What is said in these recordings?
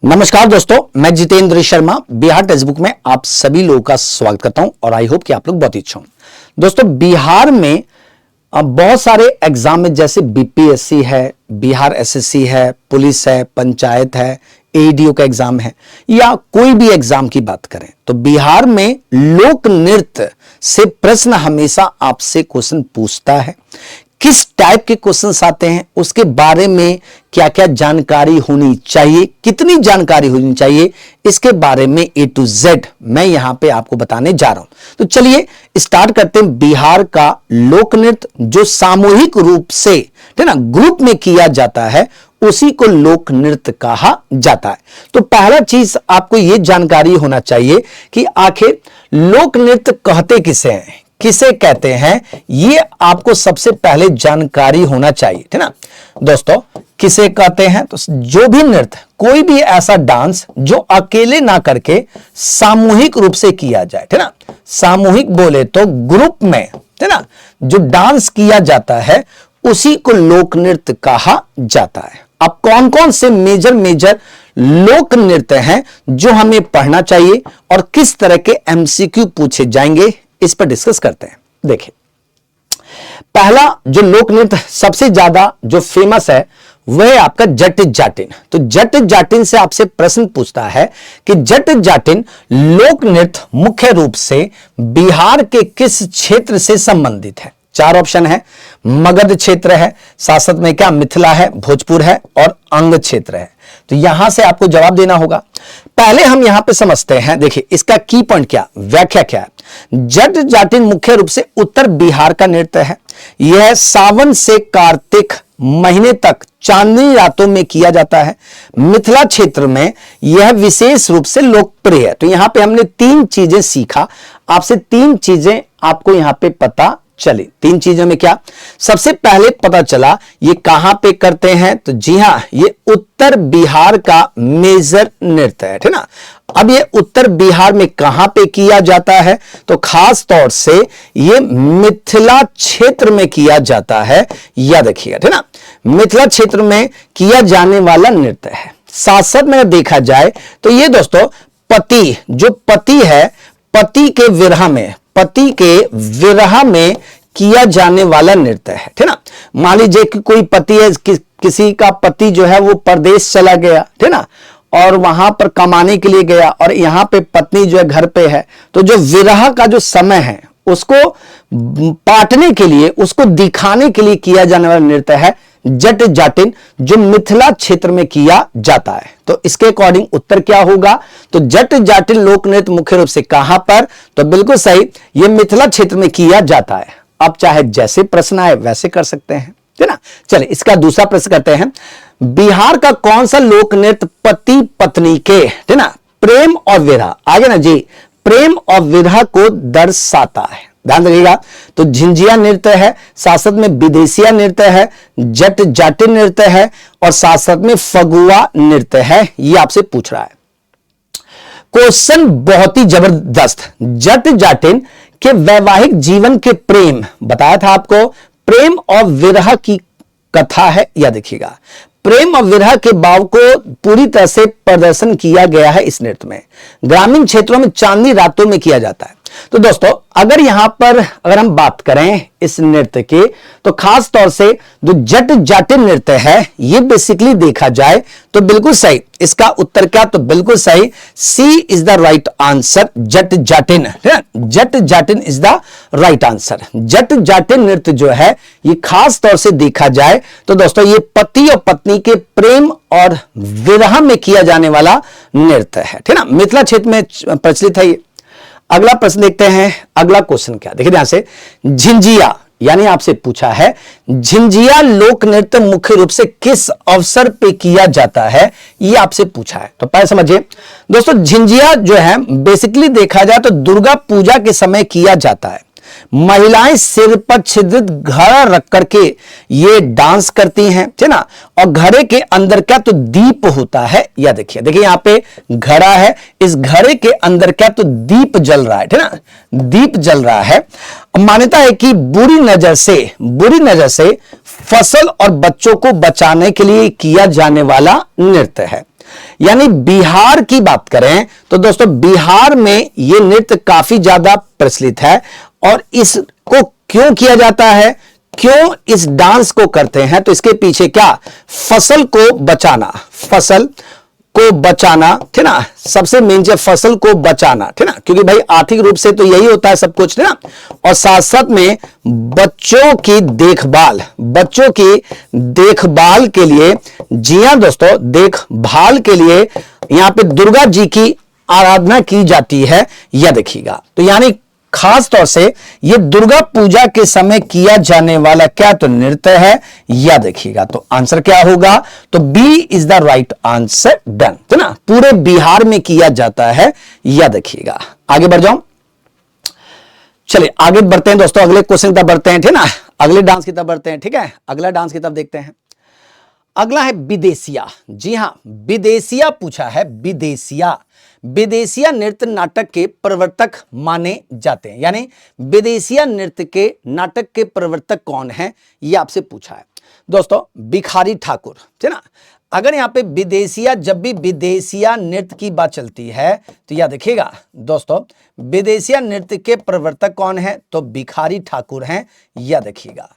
नमस्कार दोस्तों, मैं जितेंद्र शर्मा बिहार टेक्स्ट बुक में आप सभी लोगों का स्वागत करता हूं और आई होप कि आप लोग बहुत अच्छे हों। दोस्तों, बिहार में बहुत सारे एग्जाम में जैसे बीपीएससी है, बिहार एसएससी है, पुलिस है, पंचायत है, एडीओ का एग्जाम है या कोई भी एग्जाम की बात करें तो बिहार में लोक नृत्य से प्रश्न हमेशा आपसे क्वेश्चन पूछता है। किस टाइप के क्वेश्चंस आते हैं, उसके बारे में क्या क्या जानकारी होनी चाहिए, कितनी जानकारी होनी चाहिए, इसके बारे में ए टू जेड मैं यहां पे आपको बताने जा रहा हूं। तो चलिए स्टार्ट करते हैं। बिहार का लोक नृत्य जो सामूहिक रूप से है ना ग्रुप में किया जाता है उसी को लोक नृत्य कहा जाता है। तो पहला चीज आपको यह जानकारी होना चाहिए कि आखिर लोक नृत्य कहते किसे हैं, किसे कहते हैं, ये आपको सबसे पहले जानकारी होना चाहिए, है ना दोस्तों। किसे कहते हैं तो जो भी नृत्य, कोई भी ऐसा डांस जो अकेले ना करके सामूहिक रूप से किया जाए, है ना। सामूहिक बोले तो ग्रुप में, है ना, जो डांस किया जाता है उसी को लोक नृत्य कहा जाता है। अब कौन कौन से मेजर लोक नृत्य हैं जो हमें पढ़ना चाहिए और किस तरह के एमसीक्यू पूछे जाएंगे, इस पर डिस्कस करते हैं। देखिए, पहला जो लोक नृत्य सबसे ज्यादा जो फेमस है वह है आपका जट जाटिन। तो जट जाटिन से आपसे प्रश्न पूछता है कि जट जाटिन लोक नृत्य मुख्य रूप से बिहार के किस क्षेत्र से संबंधित है। चार ऑप्शन है, मगध क्षेत्र है, साथ में क्या मिथिला है, भोजपुर है और अंग क्षेत्र है। तो यहां से आपको जवाब देना होगा। पहले हम यहां पे समझते हैं, देखिए इसका की पॉइंट क्या, व्याख्या क्या है। जट जाटिन मुख्य रूप से उत्तर बिहार का नृत्य है। यह सावन से कार्तिक महीने तक चांदनी रातों में किया जाता है। मिथिला क्षेत्र में यह विशेष रूप से लोकप्रिय है। तो यहां पे हमने तीन चीजें सीखा, आपसे तीन चीजें आपको यहां पे पता चले। तीन चीजों में क्या, सबसे पहले पता चला ये कहां पे करते हैं, तो जी हां, ये उत्तर बिहार का मेजर नृत्य है ना। अब ये उत्तर बिहार में कहां पे किया जाता है, तो खास तौर से ये मिथिला क्षेत्र में किया जाता है। याद रखिएगा, है ना, मिथिला क्षेत्र में किया जाने वाला नृत्य है। साथ में देखा जाए तो ये दोस्तों पति, जो पति है, पति के विरह में किया जाने वाला नृत्य है ना। मान लीजिए कि कोई पति है, किसी का पति जो है वो परदेश चला गया, है ना, और वहां पर कमाने के लिए गया और यहां पे पत्नी जो है घर पे है, तो जो विरह का जो समय है उसको पाटने के लिए, उसको दिखाने के लिए किया जाने वाला नृत्य है जट जाटिन, जो मिथिला क्षेत्र में किया जाता है। तो इसके अकॉर्डिंग उत्तर क्या होगा, तो जट जाटिन लोक नृत्य मुख्य रूप से कहां पर, तो बिल्कुल सही, यह मिथिला क्षेत्र में किया जाता है। अब चाहे जैसे प्रश्न आए वैसे कर सकते हैं, है ना। चलिए इसका दूसरा प्रश्न करते हैं। बिहार का कौन सा लोक नृत्य पति पत्नी के, है ना, प्रेम और विरह, आगे ना जी, प्रेम और विरह को दर्शाता है। ध्यान रखिएगा। तो झिंझिया नृत्य है, साथ में विदेशिया नृत्य है, जट जाटिन नृत्य है और साथ में फगुआ नृत्य है। ये आपसे पूछ रहा है क्वेश्चन, बहुत ही जबरदस्त। जट जाटिन के वैवाहिक जीवन के प्रेम, बताया था आपको, प्रेम और विरह की कथा है। या देखिएगा, प्रेम और विरह के भाव को पूरी तरह से प्रदर्शन किया गया है इस नृत्य में। ग्रामीण क्षेत्रों में चांदनी रातों में किया जाता है। तो दोस्तों अगर यहां पर अगर हम बात करें इस नृत्य की, तो खास तौर से जो जट जाटिन नृत्य है ये बेसिकली देखा जाए तो बिल्कुल सही। इसका उत्तर क्या, तो बिल्कुल सही, C is the right answer, Jat Jatin. Jat Jatin is the right answer. Jat Jatin नृत्य जो है ये खास तौर से देखा जाए तो दोस्तों ये पति और पत्नी के प्रेम और विरह में किया जाने वाला नृत्य है, ठीक है ना। मिथिला क्षेत्र में प्रचलित है ये। अगला प्रश्न देखते हैं। अगला क्वेश्चन क्या, देखिए ध्यान से, झिंझिया, यानी आपसे पूछा है झिंझिया लोक नृत्य मुख्य रूप से किस अवसर पे किया जाता है, ये आपसे पूछा है। तो पहले समझिए दोस्तों, झिंझिया जो है बेसिकली देखा जाए तो दुर्गा पूजा के समय किया जाता है। महिलाएं सिर पर छिद्रित घड़ा रख करके ये डांस करती हैं, है ना, और घड़े के अंदर क्या, तो दीप होता है। या देखिए यहां पे घड़ा है, इस घड़े के अंदर क्या, तो दीप जल रहा है ना, दीप जल रहा है। मान्यता है कि बुरी नजर से फसल और बच्चों को बचाने के लिए किया जाने वाला नृत्य है। यानी बिहार की बात करें तो दोस्तों बिहार में यह नृत्य काफी ज्यादा प्रचलित है। और इसको क्यों किया जाता है, क्यों इस डांस को करते हैं, तो इसके पीछे क्या, फसल को बचाना, फसल को बचाना, ठीक ना, सबसे मेन चीज फसल को बचाना, ठीक ना, क्योंकि भाई आर्थिक रूप से तो यही होता है सब कुछ, ठीक ना। और साथ साथ में बच्चों की देखभाल, बच्चों की देखभाल के लिए, जी हां दोस्तों, देखभाल के लिए यहां पे दुर्गा जी की आराधना की जाती है, यह देखिएगा। तो यानी खास तौर से यह दुर्गा पूजा के समय किया जाने वाला क्या, तो नृत्य है, या देखिएगा। तो आंसर क्या होगा, तो B is the right answer, done, है ना, पूरे बिहार में किया जाता है, या देखिएगा। आगे बढ़ जाऊं, चलिए आगे बढ़ते हैं दोस्तों, अगले क्वेश्चन की तरफ बढ़ते हैं, ठीक ना, अगले डांस की तरफ बढ़ते हैं, ठीक है, अगला डांस की तरफ देखते हैं। अगला है विदेशिया। जी हां, विदेशिया पूछा है, विदेशिया। विदेशिया नृत्य नाटक के प्रवर्तक माने जाते हैं, यानी विदेशिया नृत्य के नाटक के प्रवर्तक कौन हैं, यह आपसे पूछा है दोस्तों। भिखारी ठाकुर, ठीक ना। अगर यहां पे विदेशिया, जब भी विदेशिया नृत्य की बात चलती है तो यह देखिएगा दोस्तों, विदेशिया नृत्य के प्रवर्तक कौन है, तो भिखारी ठाकुर हैं, यह देखिएगा।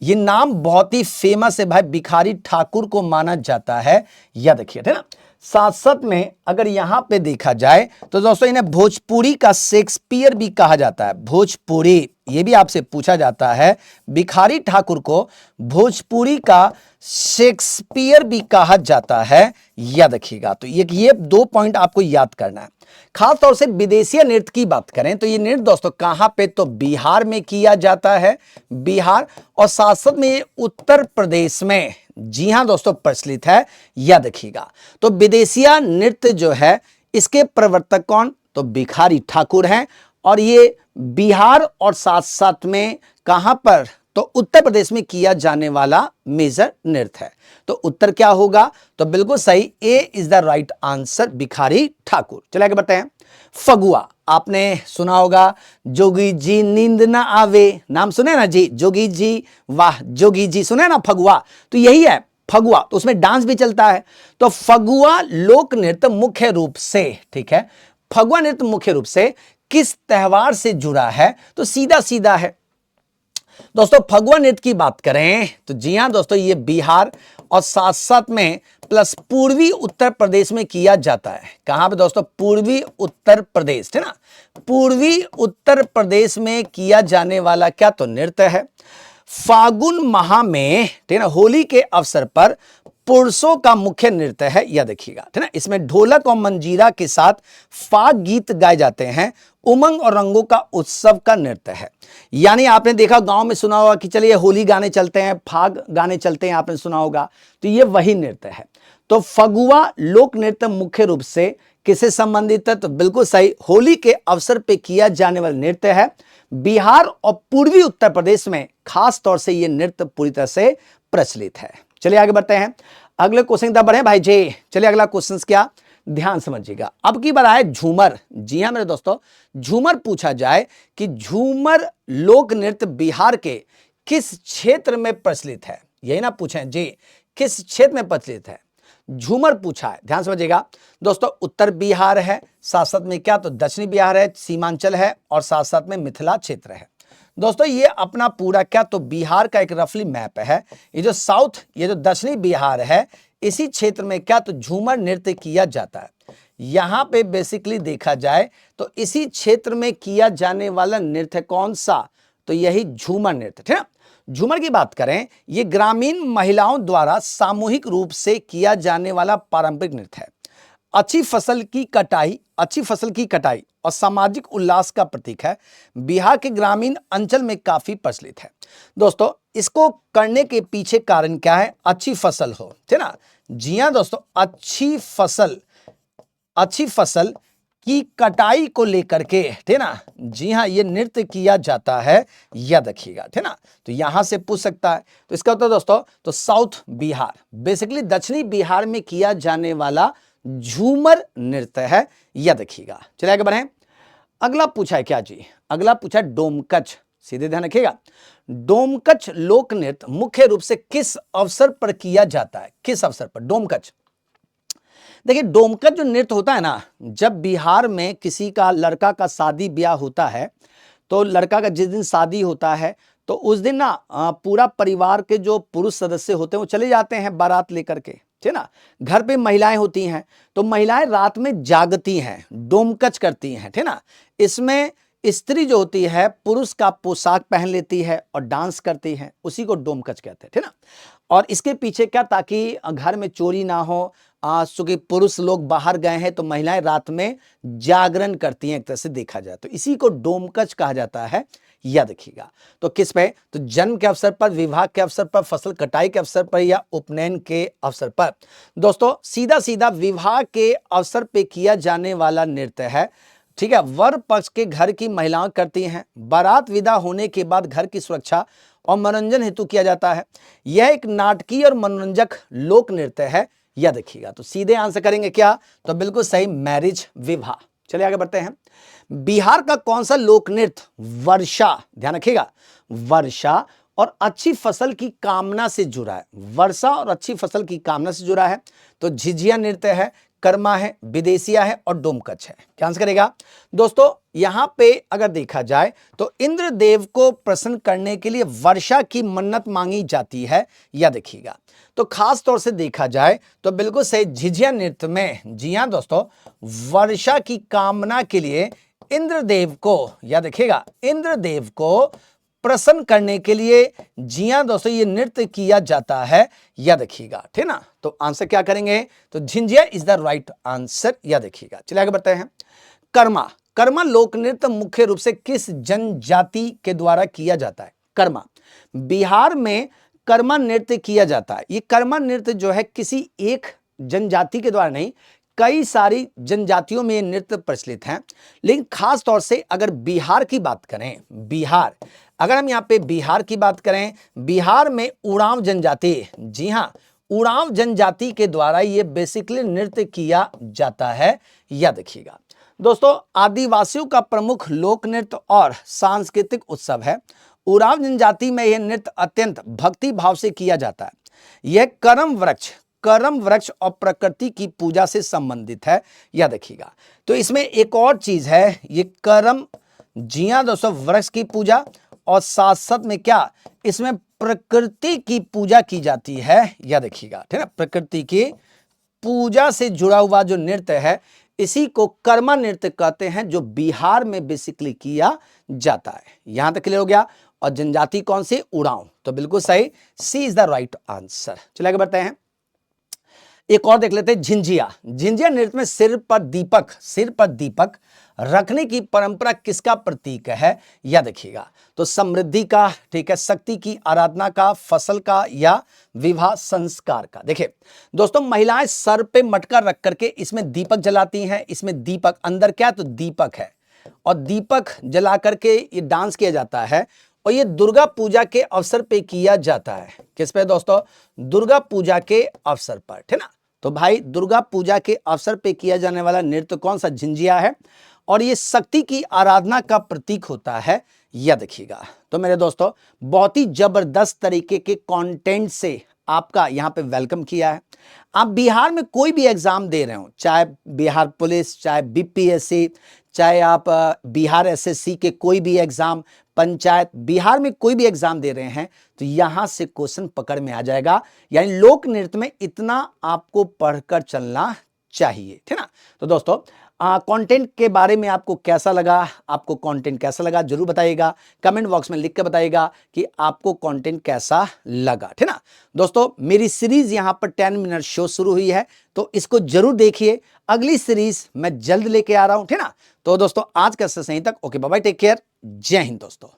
ये नाम बहुत ही फेमस है भाई, भिखारी ठाकुर को माना जाता है, यह देखिए, है ना। साथ साथ में अगर यहां पे देखा जाए तो दोस्तों इन्हें भोजपुरी का शेक्सपियर भी कहा जाता है, भोजपुरी, ये भी आपसे पूछा जाता है। भिखारी ठाकुर को भोजपुरी का शेक्सपियर भी कहा जाता है, यह देखिएगा। तो ये 2 पॉइंट आपको याद करना है। खास तौर से विदेशी नृत्य की बात करें तो ये नृत्य दोस्तों कहां पे, तो बिहार में किया जाता है, बिहार, और साथ साथ में ये उत्तर प्रदेश में, जी हां दोस्तों, प्रचलित है, यह देखिएगा। तो विदेशिया नृत्य जो है इसके प्रवर्तक कौन, तो भिखारी ठाकुर हैं, और ये बिहार और साथ साथ में कहां पर, तो उत्तर प्रदेश में किया जाने वाला मेजर नृत्य है। तो उत्तर क्या होगा, तो बिल्कुल सही, ए is the right answer, Bhikhari Thakur. चलिए आगे बढ़ते हैं। फगुआ, आपने सुना होगा, जोगी जी नींद ना आवे, नाम सुने ना जी, जोगी जी, वाह जोगी जी, सुने ना, फगुआ, तो यही है फगुआ। तो उसमें डांस भी चलता है। तो फगुआ लोक नृत्य मुख्य रूप से, ठीक है, फगुआ नृत्य मुख्य रूप से किस त्योहार से जुड़ा है, तो सीधा सीधा है दोस्तों, फगुआ नृत्य की बात करें तो जी हां दोस्तों, ये बिहार और साथ साथ में प्लस पूर्वी उत्तर प्रदेश में किया जाता है। कहां पे दोस्तों, पूर्वी उत्तर प्रदेश, है ना, पूर्वी उत्तर प्रदेश में किया जाने वाला क्या, तो नृत्य है। फागुन माह में, ठीक है ना, होली के अवसर पर पुरुषों का मुख्य नृत्य है, यह देखिएगा, ठीक है ना। इसमें ढोलक और मंजीरा के साथ फाग गीत गाए जाते हैं, उमंग और रंगों का उत्सव का नृत्य है। यानी आपने देखा गांव में सुना होगा कि चलिए होली गाने चलते हैं, फाग गाने चलते हैं, आपने सुना होगा, तो ये वही नृत्य है। तो फगुआ लोक नृत्य मुख्य रूप से किससे संबंधित है, तो बिल्कुल सही, होली के अवसर पे किया जाने वाला नृत्य है। बिहार और पूर्वी उत्तर प्रदेश में खास तौर से यह नृत्य पूरी तरह से प्रचलित है। चलिए आगे बढ़ते हैं, अगले क्वेश्चन की तरफ बढ़े भाई जी। चलिए अगला क्वेश्चन क्या, ध्यान समझिएगा। अब की बार आए झूमर। जी हां मेरे दोस्तों, झूमर पूछा जाए कि झूमर लोक नृत्य बिहार के किस क्षेत्र में प्रचलित है, यही ना पूछें जी, किस क्षेत्र में प्रचलित है, झूमर पूछा है, ध्यान समझिएगा दोस्तों। उत्तर बिहार है, साथ साथ में क्या, तो दक्षिणी बिहार है, सीमांचल है, और साथ साथ में मिथिला क्षेत्र है। दोस्तों ये अपना पूरा क्या, तो बिहार का एक रफली मैप है। ये जो साउथ, ये जो दक्षिणी बिहार है, इसी क्षेत्र में क्या, तो झूमर नृत्य किया जाता है। यहां पे बेसिकली देखा जाए तो इसी क्षेत्र में किया जाने वाला नृत्य कौन सा, तो यही झूमर नृत्य, ठीक है। झूमर की बात करें, यह ग्रामीण महिलाओं द्वारा सामूहिक रूप से किया जाने वाला पारंपरिक नृत्य है। अच्छी फसल की कटाई, अच्छी फसल की कटाई और सामाजिक उल्लास का प्रतीक है। बिहार के ग्रामीण अंचल में काफी प्रचलित है। दोस्तों इसको करने के पीछे कारण क्या है, अच्छी फसल हो, ठीक ना। जी हां दोस्तों, अच्छी फसल की कटाई को लेकर के, ठीक ना, जी हां, ये नृत्य किया जाता है, यह देखिएगा, ठीक ना। तो यहां से पूछ सकता है, तो इसका उत्तर दोस्तों, तो साउथ बिहार, बेसिकली दक्षिणी बिहार में किया जाने वाला झूमर नृत्य है, यह देखिएगा। चलिए आगे बढ़ें। अगला पूछा है क्या जी, अगला पूछा है डोमकच। सीधे ध्यान रखिएगा, डोमकच लोक नृत्य मुख्य रूप से किस अवसर पर किया जाता है, किस अवसर पर डोमकच। देखिए डोमकच जो नृत्य होता है ना, जब बिहार में किसी का लड़का का शादी ब्याह होता है, तो लड़का का जिस दिन शादी होता है तो उस दिन ना पूरा परिवार के जो पुरुष सदस्य होते हैं वो चले जाते हैं बारात लेकर के, ठीक ना। घर पे महिलाएं होती हैं, तो महिलाएं रात में जागती हैं, डोमकच करती हैं, ठीक ना। इसमें स्त्री जो होती है पुरुष का पोशाक पहन लेती है और डांस करती है, उसी को डोमकच कहते हैं, ठीक ना। और इसके पीछे क्या, ताकि घर में चोरी ना हो, चूंकि पुरुष लोग बाहर गए हैं तो महिलाएं रात में जागरण करती हैं, एक तरह से देखा जाए तो इसी को डोमकच कहा जाता है। याद रखिएगा। तो किस पे, तो जन्म के अवसर पर, विवाह के अवसर पर, फसल कटाई के अवसर पर या उपनयन के अवसर पर। दोस्तों सीधा सीधा विवाह के अवसर पे किया जाने वाला नृत्य है, ठीक है। वर पक्ष के घर की महिलाएं करती हैं, बारात विदा होने के बाद घर की सुरक्षा और मनोरंजन हेतु किया जाता है। यह एक नाटकीय और मनोरंजक लोक नृत्य है। याद रखिएगा। तो सीधे आंसर करेंगे क्या, तो बिल्कुल सही, मैरिज, विवाह। चलिए आगे बढ़ते हैं। बिहार का कौन सा लोक नृत्य वर्षा, ध्यान रखिएगा, वर्षा और अच्छी फसल की कामना से जुड़ा है। वर्षा और अच्छी फसल की कामना से जुड़ा है। तो झिझिया नृत्य है, कर्मा है, विदेशिया है और डोमकच है। क्या आंसर करेगा दोस्तों। यहां पे अगर देखा जाए तो इंद्रदेव को प्रसन्न करने के लिए वर्षा की मन्नत मांगी जाती है। याद रखिएगा। तो खास तौर से देखा जाए तो बिल्कुल सही, झिझिया नृत्य में, जी हां दोस्तों, वर्षा की कामना के लिए इंद्रदेव को, याद रखिएगा, इंद्रदेव को प्रसन्न करने के लिए, जी हां दोस्तों, ये नृत्य किया जाता है। याद रखिएगा, ठीक ना। तो आंसर क्या करेंगे, तो झिंझिया इज द राइट आंसर। याद रखिएगा। चलिए आगे बढ़ते हैं। कर्मा, कर्मा लोक नृत्य मुख्य रूप से किस जनजाति के द्वारा किया जाता है। कर्मा, बिहार में कर्मा नृत्य किया जाता है। ये कर्मा नृत्य जो है किसी एक जनजाति के द्वारा नहीं, कई सारी जनजातियों में ये नृत्य प्रचलित हैं। लेकिन खास तौर से अगर बिहार की बात करें, बिहार, अगर हम यहाँ पे बिहार की बात करें, बिहार में उरांव जनजाति, जी हाँ, उरांव जनजाति के द्वारा ये बेसिकली नृत्य किया जाता है। याद रखिएगा। दोस्तों आदिवासियों का प्रमुख लोक नृत्य और सांस्कृतिक उत्सव है। उरांव जनजाति में यह नृत्य अत्यंत भक्ति भाव से किया जाता है। यह करम वृक्ष और प्रकृति की पूजा से संबंधित है। याद रखिएगा। तो इसमें एक और चीज है, ये करम, जी हां दोस्तों, वृक्ष की पूजा और साथ साथ में क्या, इसमें प्रकृति की पूजा की जाती है। याद रखिएगा, ठीक है। प्रकृति की पूजा से जुड़ा हुआ जो नृत्य है इसी को कर्मा नृत्य कहते हैं, जो बिहार में बेसिकली किया जाता है। यहां तक क्लियर हो गया। और जनजाति कौन सी, उरांव। तो बिल्कुल सही, C is the right answer. चलिए आगे बढ़ते हैं। एक और देख लेते हैं, झिंझिया। झिंझिया नृत्य में सिर पर दीपक रखने की परंपरा किसका प्रतीक है। याद रखिएगा। तो समृद्धि का, ठीक है, शक्ति की आराधना का, फसल का या विवाह संस्कार का। देखिए दोस्तों, महिलाएं सर पे मटका रख करके इसमें दीपक जलाती हैं। इसमें दीपक अंदर क्या, तो दीपक है, और दीपक जला करके ये डांस किया जाता है। और ये दुर्गा पूजा के अवसर पे किया जाता है। किस पे दोस्तों, दुर्गा पूजा के अवसर पर, ठीक ना। तो भाई दुर्गा पूजा के अवसर पे किया जाने वाला नृत्य कौन सा, झिंझिया है, और ये शक्ति की आराधना का प्रतीक होता है। याद रखिएगा। तो मेरे दोस्तों बहुत ही जबरदस्त तरीके के कंटेंट से आपका यहाँ पे वेलकम किया है। आप बिहार में कोई भी एग्जाम दे रहे हो, चाहे बिहार पुलिस, चाहे बीपीएससी, चाहे आप बिहार एसएससी के कोई भी एग्जाम, पंचायत, बिहार में कोई भी एग्जाम दे रहे हैं, तो यहां से क्वेश्चन पकड़ में आ जाएगा। यानी लोक नृत्य में इतना आपको पढ़कर चलना चाहिए, ठीक ना। तो दोस्तों कंटेंट के बारे में आपको कैसा लगा, आपको कंटेंट कैसा लगा जरूर बताइएगा। कमेंट बॉक्स में लिख के बताइएगा कि आपको कंटेंट कैसा लगा, ठीक ना। दोस्तों मेरी सीरीज यहां पर 10 मिनट शो शुरू हुई है, तो इसको जरूर देखिए। अगली सीरीज मैं जल्द लेके आ रहा हूं, ठीक ना। तो दोस्तों आज का सही तक, okay bye bye, take care, जय हिंद दोस्तों।